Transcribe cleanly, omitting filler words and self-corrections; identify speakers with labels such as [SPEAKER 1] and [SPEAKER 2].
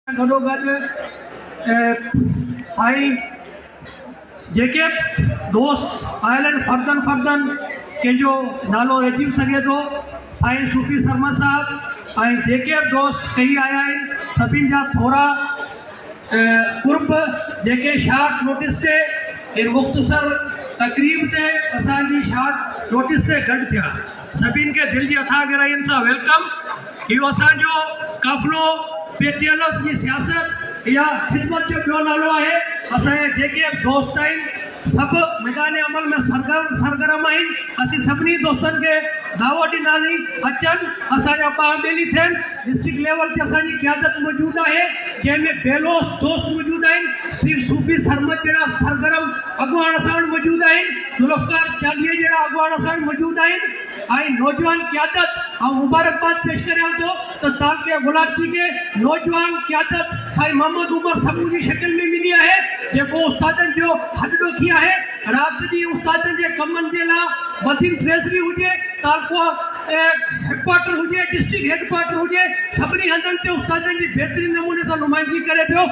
[SPEAKER 1] गॾोगॾु साईं जेके दोस्त आयल आहिनि फ़र्दनि कंहिंजो नालो रखी सघे थो, साईं सूफ़ी शर्मा साहब ऐं जेके बि दोस्त कई आया आहिनि सभिनि जा थोरा कुर्ब जेके शार्ट नोटिस ते इन मुख़्तसर तकरीब ते असांजी शार्ट नोटिस ते गॾु थिया। सभिनि खे दिलि जी अथाह गहराइयुनि सां वेलकम। इहो असांजो काफ़िलो PTLF जी सियासत या ख़िदमत जो ॿियो नालो आहे। असांजे जेके बि दोस्त आहिनि सभु मैदान अमल में सरगर्म आहिनि। असीं सभिनी दोस्तनि खे दावत ॾींदासीं अचनि, असांजा ॿार ॿेली थियनि। डिस्ट्रिक्ट लेवल ते असांजी क़यादत मौजूदु आहे जंहिंमें बेलोस दोस्त मौजूदु आहिनि, सिर्फ़ सूफ़ी सरमत जहिड़ा सरगर्म अॻुवान असां वटि मौजूदु आहिनि, जुल्फ़कार चालीह जहिड़ा अॻुवान असां वटि मौजूदु आहिनि ऐं नौजवान क़यादत ऐं मुबारकबाद पेश करियां थो त तव्हांखे गुलाटी खे नौजवान क़यादत साईं मोहम्मद उमर सबू जी शकिल में मिली आहे, जेको उस्तादनि जो हॾ ॾोखी आहे। राति ॾींहुं उस्तादनि जे कमनि जे लाइ वधीक ट्रेज़री हुजे, तालको हेडक्वार्टर हुजे, डिस्ट्रिक्ट हेडक्वार्टर हुजे, सभिनी हंधनि ते उस्तादनि जी बहितरीन नमूने सां नुमाइंदगी करे पियो।